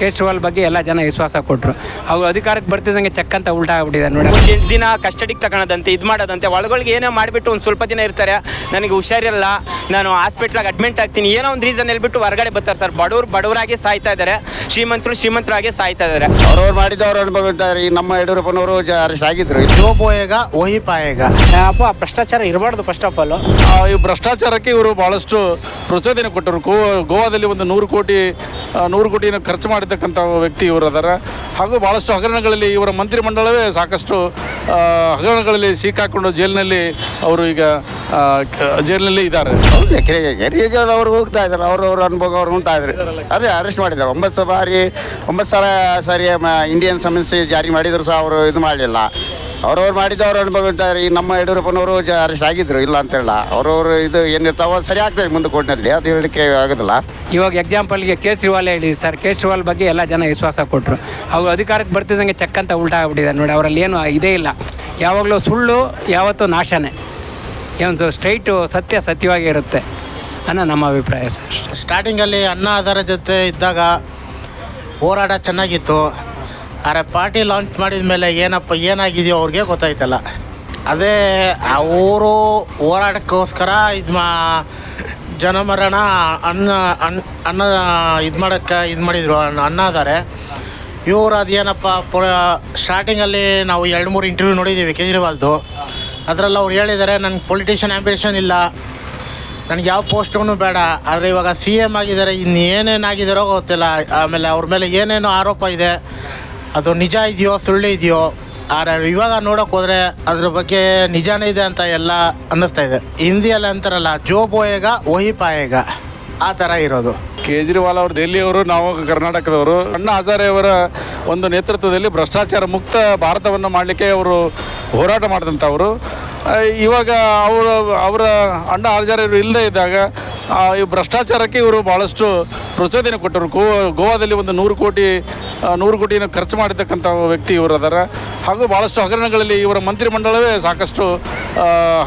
ಕೇಜ್ರಿವಾಲ್ ಬಗ್ಗೆ ಎಲ್ಲ ಜನ ವಿಶ್ವಾಸ ಕೊಟ್ಟರು. ಅವ್ರು ಅಧಿಕಾರಕ್ಕೆ ಬರ್ತಿದ್ದಂಗೆ ಚೆಕ್ ಅಂತ ಉಲ್ಟಾ ಆಗ್ಬಿಟ್ಟಿದೆ ನೋಡಿ. ಒಂದು 8 ದಿನ ಕಸ್ಟಡಿಗೆ ತಗೊಳೋದಂತೆ, ಇದು ಮಾಡೋದಂತೆ, ಒಳಗೊಳಗೆ ಏನೋ ಮಾಡಿಬಿಟ್ಟು ಒಂದು ಸ್ವಲ್ಪ ದಿನ ಇರ್ತಾರೆ. ನನಗೆ ಹುಷಾರಿರಲ್ಲ, ನಾನು ಹಾಸ್ಪಿಟ್ಲಾಗ ಅಡ್ಮಿಂಟ್ ಆಗ್ತೀನಿ, ಏನೋ ಒಂದು ರೀಸನ್ ಹೇಳ್ಬಿಟ್ಟು ಹೊರಗಡೆ ಬರ್ತಾರೆ ಸರ್. ಬಡವರಾಗಿ ಸಾಯ್ತಾ ಇದ್ದಾರೆ, ಶ್ರೀಮಂತರಾಗಿ ಸಾಯ್ತಾ ಇದ್ದಾರೆ. ಅವ್ರವ್ರು ಮಾಡಿದವ್ರು ಅನುಭವಿಸ್ತಾರೆ. ಈ ನಮ್ಮ ಯಡಿಯೂರಪ್ಪನವರು ಅರೆಸ್ಟ್ ಆಗಿದ್ರು. ಜೋ ಬೋಯೇಗ ವಹಿ ಪಾಯೇಗ. ಭ್ರಷ್ಟಾಚಾರ ಇರಬಾರ್ದು ಫಸ್ಟ್ ಆಫ್ ಆಲ್. ಈ ಭ್ರಷ್ಟಾಚಾರಕ್ಕೆ ಇವರು ಭಾಳಷ್ಟು ಪ್ರಚೋದನೆ ಕೊಟ್ಟರು. ಗೋವಾದಲ್ಲಿ ಒಂದು 100 ಕೋಟಿಯನ್ನು ಖರ್ಚು ಮಾಡಿರ್ತಕ್ಕಂಥ ವ್ಯಕ್ತಿ ಇವರು ಅದಾರ. ಹಾಗೂ ಭಾಳಷ್ಟು ಹಗರಣಗಳಲ್ಲಿ ಇವರ ಮಂತ್ರಿಮಂಡಲವೇ ಸಾಕಷ್ಟು ಹಗರಣಗಳಲ್ಲಿ ಸಿಕ್ಕಾಕೊಂಡು ಜೈಲಿನಲ್ಲಿ ಅವರು ಈಗ ಜೈಲಿನಲ್ಲಿ ಇದ್ದಾರೆ. ಕೇಜ್ರಿವಾಲ್ ಅವರು ಹೋಗ್ತಾ ಇದ್ದಾರೆ, ಅವ್ರವ್ರ ಅನುಭವ ಅವ್ರು ಹೋಗ್ತಾ ಇದ್ದಾರೆ. ಅದೇ ಅರೆಸ್ಟ್ ಮಾಡಿದ್ದಾರೆ. 9 ಸಾರಿ ಇಂಡಿಯನ್ ಸಮನ್ಸ್ ಜಾರಿ ಮಾಡಿದ್ರು ಸಹ ಅವರು ಇದು ಮಾಡಲಿಲ್ಲ. ಅವ್ರವ್ರು ಮಾಡಿದವ್ರು ಅನುಭವಿಸ್ತಾರೆ. ಈ ನಮ್ಮ ಯಡಿಯೂರಪ್ಪನವರು ಅರೆಸ್ಟ್ ಆಗಿದ್ರು, ಇಲ್ಲ ಅಂತೇಳ. ಅವ್ರವ್ರು ಇದು ಏನಿರ್ತಾವ ಸರಿ ಆಗ್ತದೆ ಮುಂದೆ ಕೋರ್ಟ್ನಲ್ಲಿ, ಅದು ಹೇಳಲಿಕ್ಕೆ ಆಗೋದಿಲ್ಲ. ಇವಾಗ ಎಕ್ಸಾಂಪಲ್ಗೆ ಕೇಜ್ರಿವಾಲ್ ಹೇಳಿ ಸರ್, ಕೇಜ್ರಿವಾಲ್ ಬಗ್ಗೆ ಎಲ್ಲ ಜನ ವಿಶ್ವಾಸ ಕೊಟ್ಟರು. ಅವ್ರು ಅಧಿಕಾರಕ್ಕೆ ಬರ್ತಿದ್ದಂಗೆ ಚೆಕ್ ಅಂತ ಉಲ್ಟಾ ಆಗ್ಬಿಟ್ಟಿದೆ ನೋಡಿ. ಅವರಲ್ಲಿ ಏನು ಇದೇ ಇಲ್ಲ, ಯಾವಾಗಲೂ ಸುಳ್ಳು ಯಾವತ್ತೂ ನಾಶನೇ. ಏನು ಸ್ಟ್ರೈಟು ಸತ್ಯವಾಗಿ ಇರುತ್ತೆ ಅನ್ನೋ ನಮ್ಮ ಅಭಿಪ್ರಾಯ ಸರ್. ಸ್ಟಾರ್ಟಿಂಗಲ್ಲಿ ಅಣ್ಣ ಅದರ ಜೊತೆ ಇದ್ದಾಗ ಹೋರಾಟ ಚೆನ್ನಾಗಿತ್ತು. ಆದರೆ ಪಾರ್ಟಿ ಲಾಂಚ್ ಮಾಡಿದ ಮೇಲೆ ಏನಾಗಿದೆಯೋ ಅವ್ರಿಗೆ ಗೊತ್ತಾಯ್ತಲ್ಲ. ಅದೇ ಅವರು ಹೋರಾಟಕ್ಕೋಸ್ಕರ ಜನಮರಣ ಅನ್ನ ಇದು ಮಾಡಿದರು ಅಣ್ಣ ಅದಾರೆ. ಇವರು ಅದೇನಪ್ಪ ಸ್ಟಾರ್ಟಿಂಗಲ್ಲಿ ನಾವು 2-3 ಇಂಟರ್ವ್ಯೂ ನೋಡಿದ್ದೀವಿ ಕೇಜ್ರಿವಾಲ್ದು. ಅದರಲ್ಲಿ ಅವ್ರು ಹೇಳಿದ್ದಾರೆ, ನನಗೆ ಪೊಲಿಟಿಷಿಯನ್ ಆ್ಯಂಬಿಷನ್ ಇಲ್ಲ, ನನಗೆ ಯಾವ ಪೋಸ್ಟೂ ಬೇಡ. ಆದರೆ ಇವಾಗ CM ಆಗಿದ್ದಾರೆ, ಇನ್ನೇನೇನಾಗಿದ್ದಾರೋ ಗೊತ್ತಿಲ್ಲ. ಆಮೇಲೆ ಅವ್ರ ಮೇಲೆ ಏನೇನೋ ಆರೋಪ ಇದೆ, ಅದು ನಿಜ ಇದೆಯೋ ಸುಳ್ಳು ಇದೆಯೋ. ಆದರೆ ಇವಾಗ ನೋಡೋಕೆ ಹೋದರೆ ಅದ್ರ ಬಗ್ಗೆ ನಿಜಾನೇ ಇದೆ ಅಂತ ಎಲ್ಲ ಅನ್ನಿಸ್ತಾ ಇದೆ. ಹಿಂದಿಯಲ್ಲಿ ಅಂತಾರಲ್ಲ, ಜೋ ಬೋಯೇಗ ವಹಿ ಪಾಯೇಗ, ಆ ಥರ ಇರೋದು. ಕೇಜ್ರಿವಾಲ್ ಅವರು ದೆಹಲಿಯವರು, ನಾವು ಕರ್ನಾಟಕದವರು. ಅಣ್ಣಾ ಹಜಾರೆ ಅವರ ಒಂದು ನೇತೃತ್ವದಲ್ಲಿ ಭ್ರಷ್ಟಾಚಾರ ಮುಕ್ತ ಭಾರತವನ್ನು ಮಾಡಲಿಕ್ಕೆ ಅವರು ಹೋರಾಟ ಮಾಡಿದಂಥವರು. ಇವಾಗ ಅವರ ಅಣ್ಣಾ ಹಜಾರೆ ಇಲ್ಲದೇ ಇದ್ದಾಗ ಈ ಭ್ರಷ್ಟಾಚಾರಕ್ಕೆ ಇವರು ಭಾಳಷ್ಟು ಪ್ರಚೋದನೆ ಕೊಟ್ಟರು. ಗೋವಾದಲ್ಲಿ ಒಂದು 100 ಕೋಟಿಯನ್ನು ಖರ್ಚು ಮಾಡಿರ್ತಕ್ಕಂಥ ವ್ಯಕ್ತಿ ಇವರು ಅದಾರ. ಹಾಗೂ ಭಾಳಷ್ಟು ಹಗರಣಗಳಲ್ಲಿ ಇವರ ಮಂತ್ರಿಮಂಡಲವೇ ಸಾಕಷ್ಟು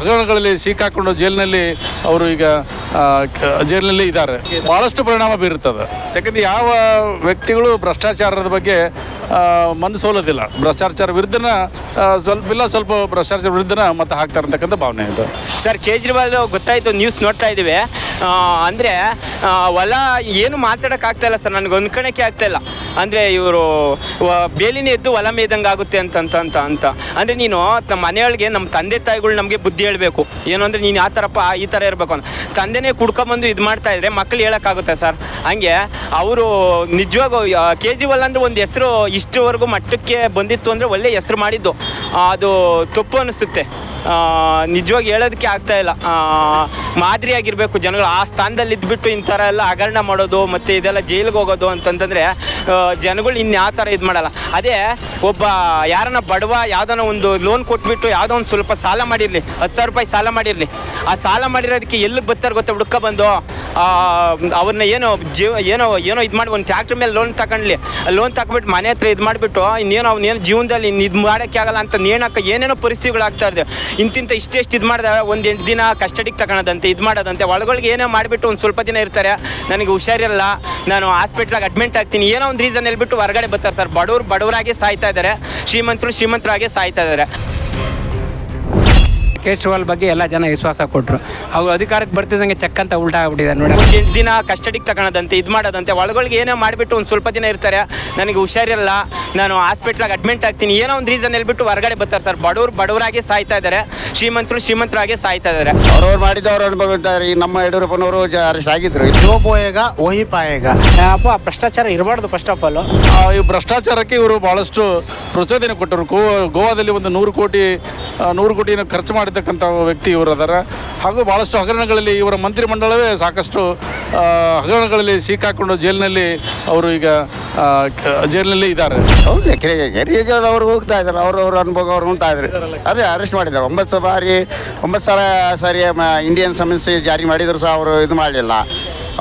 ಹಗರಣಗಳಲ್ಲಿ ಸಿಕ್ಕಾಕೊಂಡು ಜೈಲಿನಲ್ಲಿ ಅವರು ಈಗ ಜೈಲಿನಲ್ಲಿ ಇದ್ದಾರೆ. ಭಾಳಷ್ಟು ಪರಿಣಾಮ ಬೀರುತ್ತದೆ. ಯಾಕಂದರೆ ಯಾವ ವ್ಯಕ್ತಿಗಳು ಭ್ರಷ್ಟಾಚಾರದ ಬಗ್ಗೆ ಮನಸ್ಸೋಲೋದಿಲ್ಲ. ಭ್ರಷ್ಟಾಚಾರ ವಿರುದ್ಧನ ಸ್ವಲ್ಪ ಭ್ರಷ್ಟಾಚಾರ ವಿರುದ್ಧನ ಮತ ಹಾಕ್ತಾರೆ ಅಂತಕ್ಕಂಥ ಭಾವನೆ ಇದೆ ಸರ್. ಕೇಜ್ರಿವಾಲ್ ಗೊತ್ತಾಯಿತು, ನ್ಯೂಸ್ ನೋಡ್ತಾ ಇದ್ದೀವಿ. ಅಂದರೆ ಹೊಲ ಏನು ಮಾತಾಡೋಕ್ಕಾಗ್ತಾಯಿಲ್ಲ ಸರ್, ನನಗೆ ಹೊಂದ್ಕೊಳಕ್ಕೆ ಆಗ್ತಾಯಿಲ್ಲ. ಅಂದರೆ ಇವರು ಬೇಲಿನೇ ಎದ್ದು ಹೊಲ ಮೇಯ್ದಂಗೆ ಆಗುತ್ತೆ ಅಂತ ಅಂದರೆ ನೀನು ನಮ್ಮ ಮನೆಯೊಳಗೆ ನಮ್ಮ ತಂದೆ ತಾಯಿಗಳು ನಮಗೆ ಬುದ್ಧಿ ಹೇಳಬೇಕು. ಏನು ಅಂದರೆ ನೀನು ಆ ಥರಪ್ಪ ಈ ಥರ ಇರಬೇಕು ಅಂತ. ತಂದೆನೇ ಕುಡ್ಕೊಂಬಂದು ಇದು ಮಾಡ್ತಾಯಿದ್ರೆ ಮಕ್ಕಳು ಹೇಳೋಕ್ಕಾಗುತ್ತೆ ಸರ್. ಹಂಗೆ ಅವರು ನಿಜವಾಗೂ ಕೇಜ್ರಿವಾಲ್ ಅಂದರೆ ಒಂದು ಹೆಸರು ಇಷ್ಟವರೆಗೂ ಮಟ್ಟಕ್ಕೆ ಬಂದಿತ್ತು ಅಂದರೆ ಒಳ್ಳೆ ಹೆಸರು ಮಾಡಿದ್ದು. ಅದು ತಪ್ಪು ಅನಿಸುತ್ತೆ, ನಿಜವಾಗಿ ಹೇಳೋದಕ್ಕೆ ಆಗ್ತಾಯಿಲ್ಲ. ಮಾದರಿಯಾಗಿರಬೇಕು ಜನಗಳು. ಆ ಸ್ಥಾನದಲ್ಲಿ ಇದ್ಬಿಟ್ಟು ಈ ಥರ ಎಲ್ಲ ಹಗರಣ ಮಾಡೋದು ಮತ್ತು ಇದೆಲ್ಲ ಜೈಲಿಗೆ ಹೋಗೋದು ಅಂತಂತಂದರೆ ಜನಗಳು ಇನ್ಯಾವ ಥರ ಇದು ಮಾಡಲ್ಲ. ಅದೇ ಒಬ್ಬ ಯಾರನ್ನ ಬಡವ ಯಾವುದನ್ನ ಒಂದು ಲೋನ್ ಕೊಟ್ಬಿಟ್ಟು ಯಾವುದೋ ಒಂದು ಸ್ವಲ್ಪ ಸಾಲ ಮಾಡಿರಲಿ, 10,000 ರೂಪಾಯಿ ಸಾಲ ಮಾಡಿರಲಿ, ಆ ಸಾಲ ಮಾಡಿರೋದಕ್ಕೆ ಎಲ್ಲಿಗೆ ಬರ್ತಾರೆ ಗೊತ್ತಾ? ಹುಡುಕ ಬಂದು ಅವ್ರನ್ನ ಏನೋ ಇದು ಮಾಡಿ ಒಂದು ಟ್ಯಾಕ್ಟ್ರ್ ಮೇಲೆ ಲೋನ್ ತಗೊಂಡ್ಬಿಟ್ಟು ಮನೆ ಹತ್ರ ಇದು ಮಾಡಿಬಿಟ್ಟು ಇನ್ನೇನು ಅವನೇನು ಜೀವನದಲ್ಲಿ ಇದು ಮಾಡೋಕ್ಕೆ ಆಗಲ್ಲ ಅಂತ ನೇಣಕ್ಕೆ ಏನೇನೋ ಪರಿಸ್ಥಿತಿಗಳಾಗ್ತಾ ಇದೆ. ಇಷ್ಟೆಷ್ಟು ಇದು ಮಾಡಿದಾಗ ಒಂದು 8 ದಿನ ಕಸ್ಟಡಿಗೆ ತಗೊಳೋದಂತೆ, ಇದು ಮಾಡೋದಂತೆ, ಒಳಗೊಳಗೆ ಏನೋ ಮಾಡಿಬಿಟ್ಟು ಒಂದು ಸ್ವಲ್ಪ ದಿನ ಇರ್ತಾರೆ. ನನಗೆ ಹುಷಾರಿರಲ್ಲ, ನಾನು ಹಾಸ್ಪಿಟ್ಲಾಗ ಅಡ್ಮಿಂಟ್ ಆಗ್ತೀನಿ, ಏನೋ ಒಂದು ರೀಸನ್ ಹೇಳ್ಬಿಟ್ಟು ಹೊರಗಡೆ ಬರ್ತಾರೆ ಸರ್. ಬಡವರಾಗಿ ಸಾಯ್ತಾ ಇದ್ದಾರೆ, ಶ್ರೀಮಂತರಾಗಿ ಸಾಯ್ತಾ ಇದ್ದಾರೆ. ಕೇಜ್ರಿವಾಲ್ ಬಗ್ಗೆ ಎಲ್ಲ ಜನ ವಿಶ್ವಾಸ ಕೊಟ್ಟರು. ಅವ್ರು ಅಧಿಕಾರಕ್ಕೆ ಬರ್ತಿದ್ದಂಗೆ ಚೆಕ್ ಅಂತ ಉಲ್ಟಾ ಆಗ್ಬಿಟ್ಟಿದೆ ನೋಡಿ. ಒಂದು 8 ದಿನ ಕಸ್ಟಡಿಗೆ ತಗೊಳೋದಂತೆ, ಇದು ಮಾಡೋದಂತೆ, ಒಳಗೊಳಗೆ ಏನೋ ಮಾಡಿಬಿಟ್ಟು ಒಂದು ಸ್ವಲ್ಪ ದಿನ ಇರ್ತಾರೆ. ನನಗೆ ಹುಷಾರಿರಲ್ಲ, ನಾನು ಹಾಸ್ಪಿಟ್ಲಾಗ ಅಡ್ಮಿಂಟ್ ಆಗ್ತೀನಿ, ಏನೋ ಒಂದು ರೀಸನ್ ಹೇಳ್ಬಿಟ್ಟು ಹೊರಗಡೆ ಬರ್ತಾರೆ ಸರ್. ಬಡವರಾಗಿ ಸಾಯ್ತಾ ಇದ್ದಾರೆ, ಶ್ರೀಮಂತರಾಗಿ ಸಾಯ್ತಾ ಇದ್ದಾರೆ. ಅವ್ರವ್ರು ಮಾಡಿದವ್ರು ಅನುಭವಿಸ್ತಾರೆ. ಈ ನಮ್ಮ ಯಡಿಯೂರಪ್ಪನವರು ಅರೆಸ್ಟ್ ಆಗಿದ್ರು. ಜೋ ಬೋಯೇಗ ವಹಿ ಪಾಯೇಗ. ಭ್ರಷ್ಟಾಚಾರ ಇರಬಾರ್ದು ಫಸ್ಟ್ ಆಫ್ ಆಲ್. ಈ ಭ್ರಷ್ಟಾಚಾರಕ್ಕೆ ಇವರು ಭಾಳಷ್ಟು ಪ್ರಚೋದನೆ ಕೊಟ್ಟರು. ಗೋವಾದಲ್ಲಿ ಒಂದು 100 ಕೋಟಿಯನ್ನು ಖರ್ಚು ಮಾಡಿರ್ತಕ್ಕಂಥ ವ್ಯಕ್ತಿ ಇವರು ಅದಾರ. ಹಾಗೂ ಭಾಳಷ್ಟು ಹಗರಣಗಳಲ್ಲಿ ಇವರ ಮಂತ್ರಿಮಂಡಲವೇ ಸಾಕಷ್ಟು ಹಗರಣಗಳಲ್ಲಿ ಸಿಕ್ಕಾಕೊಂಡು ಜೈಲಿನಲ್ಲಿ ಅವರು ಈಗ ಜೈಲಿನಲ್ಲಿ ಇದ್ದಾರೆ. ಹೌದು, ಕೇಜ್ರಿವಾಲ್ ಅವರು ಹೋಗ್ತಾ ಇದ್ದಾರೆ, ಅವ್ರವ್ರ ಅನುಭವ ಅವ್ರು ಹೋಗ್ತಾ ಇದ್ದಾರೆ. ಅದೇ ಅರೆಸ್ಟ್ ಮಾಡಿದ್ದಾರೆ. 9 ಸಾರಿ ಇಂಡಿಯನ್ ಸಮನ್ಸ್ ಜಾರಿ ಮಾಡಿದ್ರು ಸಹ ಅವರು ಇದು ಮಾಡಲಿಲ್ಲ.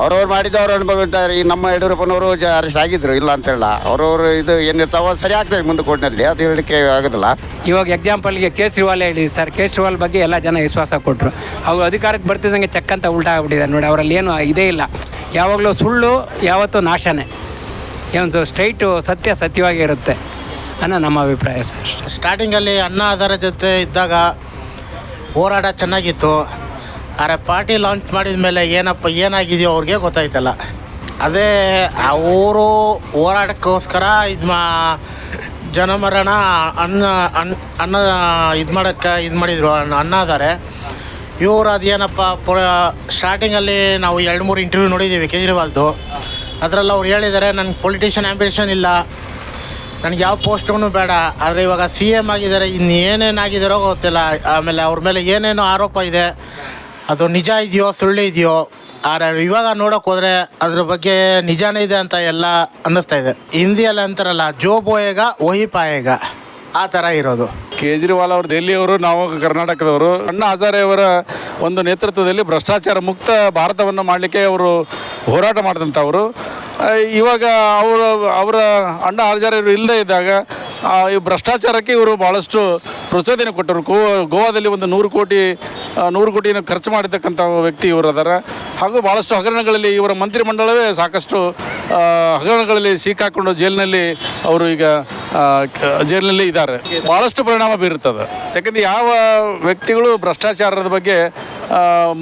ಅವ್ರವ್ರು ಮಾಡಿದವ್ರು ಅನುಭವಿಸ್ತಾರೆ. ಈ ನಮ್ಮ ಯಡಿಯೂರಪ್ಪನವರು ಅರೆಸ್ಟ್ ಆಗಿದ್ರು, ಇಲ್ಲ ಅಂತೇಳ. ಅವ್ರವ್ರು ಇದು ಏನಿರ್ತಾವ ಸರಿ ಆಗ್ತದೆ ಮುಂದೆ ಕೋರ್ಟ್ನಲ್ಲಿ, ಅದು ಹೇಳಲಿಕ್ಕೆ ಆಗೋದಿಲ್ಲ. ಇವಾಗ ಎಕ್ಸಾಂಪಲ್ಗೆ ಕೇಜ್ರಿವಾಲ್ ಹೇಳಿ ಸರ್, ಕೇಜ್ರಿವಾಲ್ ಬಗ್ಗೆ ಎಲ್ಲ ಜನ ವಿಶ್ವಾಸ ಕೊಟ್ಟರು. ಅವ್ರು ಅಧಿಕಾರಕ್ಕೆ ಬರ್ತಿದ್ದಂಗೆ ಚೆಕ್ ಅಂತ ಉಲ್ಟಾ ಆಗ್ಬಿಟ್ಟಿದೆ ನೋಡಿ. ಅವರಲ್ಲಿ ಏನು ಇದೇ ಇಲ್ಲ, ಯಾವಾಗಲೂ ಸುಳ್ಳು ಯಾವತ್ತೂ ನಾಶನೇ. ಒಂದು ಸ್ಟ್ರೈಟು ಸತ್ಯವಾಗಿರುತ್ತೆ ಅನ್ನೋ ನಮ್ಮ ಅಭಿಪ್ರಾಯ ಸರ್ ಅಷ್ಟೇ. ಸ್ಟಾರ್ಟಿಂಗಲ್ಲಿ ಅಣ್ಣ ಅದರ ಜೊತೆ ಇದ್ದಾಗ ಹೋರಾಟ ಚೆನ್ನಾಗಿತ್ತು. ಆದರೆ ಪಾರ್ಟಿ ಲಾಂಚ್ ಮಾಡಿದ ಮೇಲೆ ಏನಾಗಿದೆಯೋ ಅವ್ರಿಗೆ ಗೊತ್ತಾಯ್ತಲ್ಲ. ಅದೇ ಅವರು ಹೋರಾಟಕ್ಕೋಸ್ಕರ ಜನಮರಣ ಅನ್ನ ಮಾಡಿದರು ಅಣ್ಣ ಅದಾರೆ. ಇವರು ಅದೇನಪ್ಪ ಸ್ಟಾರ್ಟಿಂಗಲ್ಲಿ ನಾವು 2-3 ಇಂಟರ್ವ್ಯೂ ನೋಡಿದ್ದೀವಿ ಕೇಜ್ರಿವಾಲ್ದು. ಅದರಲ್ಲಿ ಅವ್ರು ಹೇಳಿದ್ದಾರೆ, ನನಗೆ ಪೊಲಿಟಿಷಿಯನ್ ಆ್ಯಂಬಿಷನ್ ಇಲ್ಲ, ನನಗೆ ಯಾವ ಪೋಸ್ಟೂ ಬೇಡ. ಆದರೆ ಇವಾಗ CM ಆಗಿದ್ದಾರೆ, ಇನ್ನು ಏನೇನಾಗಿದ್ದಾರೋ ಗೊತ್ತಿಲ್ಲ. ಆಮೇಲೆ ಅವ್ರ ಮೇಲೆ ಏನೇನೋ ಆರೋಪ ಇದೆ, ಅದು ನಿಜ ಇದೆಯೋ ಸುಳ್ಳು ಇದೆಯೋ. ಆದರೆ ಇವಾಗ ನೋಡೋಕೆ ಹೋದರೆ ಅದ್ರ ಬಗ್ಗೆ ನಿಜಾನೇ ಇದೆ ಅಂತ ಎಲ್ಲ ಅನ್ನಿಸ್ತಾ ಇದೆ. ಹಿಂದಿಯಲ್ಲಿ ಅಂತಾರಲ್ಲ, ಜೋ ಬೋಯೇಗ ವಹಿ ಪಾಯೇಗ, ಆ ಥರ ಇರೋದು. ಕೇಜ್ರಿವಾಲ್ ಅವರು ದೆಹಲಿಯವರು, ನಾವು ಕರ್ನಾಟಕದವರು. ಅಣ್ಣಾ ಹಜಾರೆ ಅವರ ಒಂದು ನೇತೃತ್ವದಲ್ಲಿ ಭ್ರಷ್ಟಾಚಾರ ಮುಕ್ತ ಭಾರತವನ್ನು ಮಾಡಲಿಕ್ಕೆ ಅವರು ಹೋರಾಟ ಮಾಡಿದಂಥವರು. ಇವಾಗ ಅವರ ಅಣ್ಣಾ ಹಜಾರೆ ಅವರು ಇಲ್ಲದೇ ಇದ್ದಾಗ ಈ ಭ್ರಷ್ಟಾಚಾರಕ್ಕೆ ಇವರು ಭಾಳಷ್ಟು ಪ್ರಚೋದನೆ ಕೊಟ್ಟರು. ಗೋವಾದಲ್ಲಿ ಒಂದು 100 ಕೋಟಿಯನ್ನು ಖರ್ಚು ಮಾಡಿರ್ತಕ್ಕಂಥ ವ್ಯಕ್ತಿ ಇವರು ಅದಾರ. ಹಾಗೂ ಭಾಳಷ್ಟು ಹಗರಣಗಳಲ್ಲಿ ಇವರ ಮಂತ್ರಿಮಂಡಲವೇ ಸಾಕಷ್ಟು ಹಗರಣಗಳಲ್ಲಿ ಸಿಕ್ಕಾಕೊಂಡು ಜೈಲಿನಲ್ಲಿ ಅವರು ಈಗ ಜೈಲಿನಲ್ಲಿ ಇದ್ದಾರೆ. ಭಾಳಷ್ಟು ಪರಿಣಾಮ ಬೀರುತ್ತದೆ. ಯಾಕಂದರೆ ಯಾವ ವ್ಯಕ್ತಿಗಳು ಭ್ರಷ್ಟಾಚಾರದ ಬಗ್ಗೆ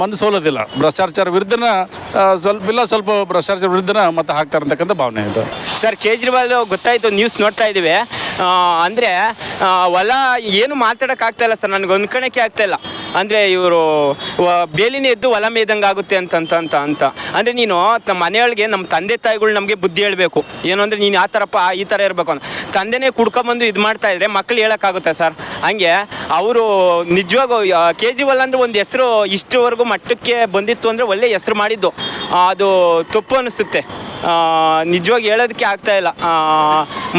ಮನಸೋಲೋದಿಲ್ಲ. ಭ್ರಷ್ಟಾಚಾರ ವಿರುದ್ಧನ ಸ್ವಲ್ಪ ಭ್ರಷ್ಟಾಚಾರ ವಿರುದ್ಧನ ಮತ ಹಾಕ್ತಾರೆ ಅಂತಕ್ಕಂಥ ಭಾವನೆ ಇದೆ ಸರ್. ಕೇಜ್ರಿವಾಲ್ ಗೊತ್ತಾಯಿತು, ನ್ಯೂಸ್ ನೋಡ್ತಾ ಇದ್ದೀವಿ. ಅಂದರೆ ಹೊಲ ಏನು ಮಾತಾಡೋಕ್ಕಾಗ್ತಾಯಿಲ್ಲ ಸರ್, ನನಗೆ ಹೊಂದ್ಕೊಳಕ್ಕೆ ಆಗ್ತಾಯಿಲ್ಲ. ಅಂದರೆ ಇವರು ಬೇಲಿನೇ ಎದ್ದು ಹೊಲ ಮೇಯ್ದಂಗೆ ಆಗುತ್ತೆ ಅಂತ ಅಂದರೆ ನೀನು ನಮ್ಮ ಮನೆಯೊಳಗೆ ನಮ್ಮ ತಂದೆ ತಾಯಿಗಳು ನಮಗೆ ಬುದ್ಧಿ ಹೇಳಬೇಕು. ಏನು ಅಂದರೆ ನೀನು ಆ ಥರಪ್ಪ ಈ ಥರ ಇರಬೇಕು ಅಂತ. ತಂದೆನೇ ಕುಡ್ಕೊಂಬಂದು ಇದು ಮಾಡ್ತಾಯಿದ್ರೆ ಮಕ್ಕಳು ಹೇಳೋಕ್ಕಾಗುತ್ತೆ ಸರ್. ಹಂಗೆ ಅವರು ನಿಜವಾಗೂ ಕೇಜ್ರಿವಾಲ್ ಅಂದರೆ ಒಂದು ಹೆಸರು ಇಷ್ಟವರೆಗೂ ಮಟ್ಟಕ್ಕೆ ಬಂದಿತ್ತು ಅಂದರೆ ಒಳ್ಳೆ ಹೆಸರು ಮಾಡಿದ್ದು. ಅದು ತಪ್ಪು ಅನಿಸುತ್ತೆ. ನಿಜವಾಗಿ ಹೇಳೋದಕ್ಕೆ ಆಗ್ತಾಯಿಲ್ಲ.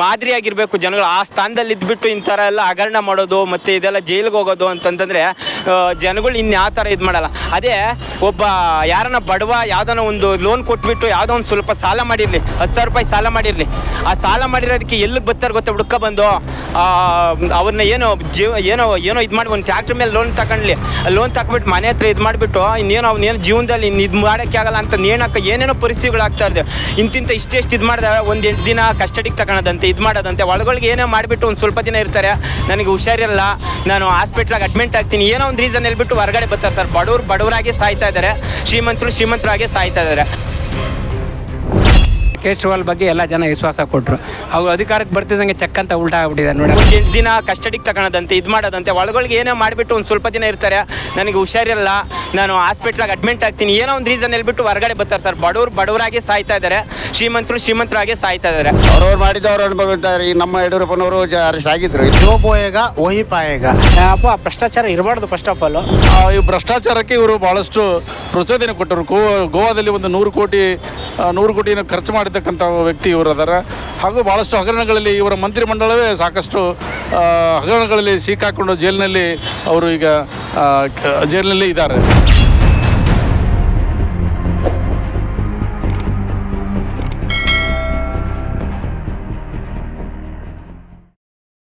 ಮಾದರಿಯಾಗಿರಬೇಕು ಜನಗಳು. ಆ ಸ್ಥಾನದಲ್ಲಿ ಇದ್ಬಿಟ್ಟು ಇಂಥ ಥರ ಎಲ್ಲ ಹಗರಣ ಮಾಡೋದು ಮತ್ತು ಇದೆಲ್ಲ ಜೈಲಿಗೆ ಹೋಗೋದು ಅಂತಂತಂದರೆ ಜನಗಳು ಇನ್ಯಾವ ಥರ ಇದು ಮಾಡಲ್ಲ. ಅದೇ ಒಬ್ಬ ಯಾರನ್ನ ಬಡವ ಯಾವುದನ್ನ ಒಂದು ಲೋನ್ ಕೊಟ್ಬಿಟ್ಟು ಯಾವುದೋ ಒಂದು ಸ್ವಲ್ಪ ಸಾಲ ಮಾಡಿರಲಿ, 10,000 ರೂಪಾಯಿ ಸಾಲ ಮಾಡಿರಲಿ, ಆ ಸಾಲ ಮಾಡಿರೋದಕ್ಕೆ ಎಲ್ಲಿಗೆ ಬರ್ತಾರೆ ಗೊತ್ತಾ, ಹುಡ್ಕ ಬಂದು ಅವ್ರನ್ನ ಏನೋ ಇದು ಮಾಡಿ ಒಂದು ಟ್ಯಾಕ್ಟ್ರ್ ಮೇಲೆ ಲೋನ್ ತಗೊಂಡ್ಲಿ, ಲೋನ್ ತಗೊಂಡ್ಬಿಟ್ಟು ಮನೆ ಹತ್ರ ಇದು ಮಾಡಿಬಿಟ್ಟು ಇನ್ನೇನು ಅವ್ನೇನು ಜೀವನದಲ್ಲಿ ಇದು ಮಾಡೋಕ್ಕೆ ಆಗಲ್ಲ ಅಂತ ನೇಣಕ್ಕೆ ಏನೇನೋ ಪರಿಸ್ಥಿತಿಗಳು ಆಗ್ತಾ ಇರ್ತವೆ. ಇಂತಿಂತ ಇಷ್ಟೆಷ್ಟು ಇದು ಮಾಡಿದ ಒಂದು 8 ದಿನ ಕಸ್ಟಡಿಗೆ ತಗೊಳೋದಂತೆ, ಇದು ಮಾಡೋದಂತೆ, ಒಳಗೊಳಗೆ ಏನೋ ಮಾಡಿಬಿಟ್ಟು ಒಂದು ಸ್ವಲ್ಪ ದಿನ ಇರ್ತಾರೆ. ನನಗೆ ಹುಷಾರಿರಲ್ಲ, ನಾನು ಹಾಸ್ಪಿಟ್ಲಾಗ ಅಡ್ಮಿಂಟ್ ಆಗ್ತೀನಿ, ಏನೋ ಒಂದು ರೀಸನ್ ಹೇಳ್ಬಿಟ್ಟು ಹೊರಗಡೆ ಬರ್ತಾರೆ ಸರ್. ಬಡವರಾಗಿ ಸಾಯ್ತಾ ಇದ್ದಾರೆ, ಶ್ರೀಮಂತರಾಗಿ ಸಾಯ್ತಾ ಇದ್ದಾರೆ. ಕೇಜ್ರಿವಾಲ್ ಬಗ್ಗೆ ಎಲ್ಲ ಜನ ವಿಶ್ವಾಸ ಕೊಟ್ಟರು. ಅವ್ರು ಅಧಿಕಾರಕ್ಕೆ ಬರ್ತಿದ್ದಂಗೆ ಚೆಕ್ ಅಂತ ಉಲ್ಟಾ ಆಗ್ಬಿಟ್ಟಿದೆ ನೋಡಿ. 8 ದಿನ ಕಸ್ಟಡಿಗೆ ತಗೊಳೋದಂತೆ, ಇದು ಮಾಡೋದಂತೆ, ಒಳಗೊಳಗೆ ಏನೋ ಮಾಡಿಬಿಟ್ಟು ಒಂದು ಸ್ವಲ್ಪ ದಿನ ಇರ್ತಾರೆ. ನನಗೆ ಹುಷಾರಿರಲ್ಲ, ನಾನು ಹಾಸ್ಪಿಟ್ಲಾಗ ಅಡ್ಮಿಂಟ್ ಆಗ್ತೀನಿ, ಏನೋ ಒಂದು ರೀಸನ್ ಹೇಳ್ಬಿಟ್ಟು ಹೊರಗಡೆ ಬರ್ತಾರೆ ಸರ್. ಬಡವರಾಗಿ ಸಾಯ್ತಾ ಇದ್ದಾರೆ, ಶ್ರೀಮಂತರಾಗಿ ಸಾಯ್ತಾ ಇದ್ದಾರೆ. ಅವ್ರವ್ರು ಮಾಡಿದವ್ರು ಅನ್ಭವಿಸ್ತಾರೆ. ಈಗ ನಮ್ಮ ಯಡಿಯೂರಪ್ಪನವರು ಅರೆಸ್ಟ್ ಆಗಿದ್ರು. ಜೋ ಬೋಯೇಗ ವಹಿ ಪಾಯೇಗ. ಭ್ರಷ್ಟಾಚಾರ ಇರಬಾರ್ದು ಫಸ್ಟ್ ಆಫ್ ಆಲ್. ಈ ಭ್ರಷ್ಟಾಚಾರಕ್ಕೆ ಇವರು ಭಾಳಷ್ಟು ಪ್ರಚೋದನೆ ಕೊಟ್ಟರು. ಗೋವಾದಲ್ಲಿ ಒಂದು 100 ಕೋಟಿಯನ್ನು ಖರ್ಚು ಮಾಡಿರ್ತಕ್ಕಂಥ ವ್ಯಕ್ತಿ ಇವರು ಅದಾರ. ಹಾಗೂ ಭಾಳಷ್ಟು ಹಗರಣಗಳಲ್ಲಿ ಇವರ ಮಂತ್ರಿಮಂಡಲವೇ ಸಾಕಷ್ಟು ಹಗರಣಗಳಲ್ಲಿ ಸಿಕ್ಕಾಕೊಂಡು ಜೈಲಿನಲ್ಲಿ ಅವರು ಈಗ ಜೈಲಿನಲ್ಲಿ ಇದ್ದಾರೆ.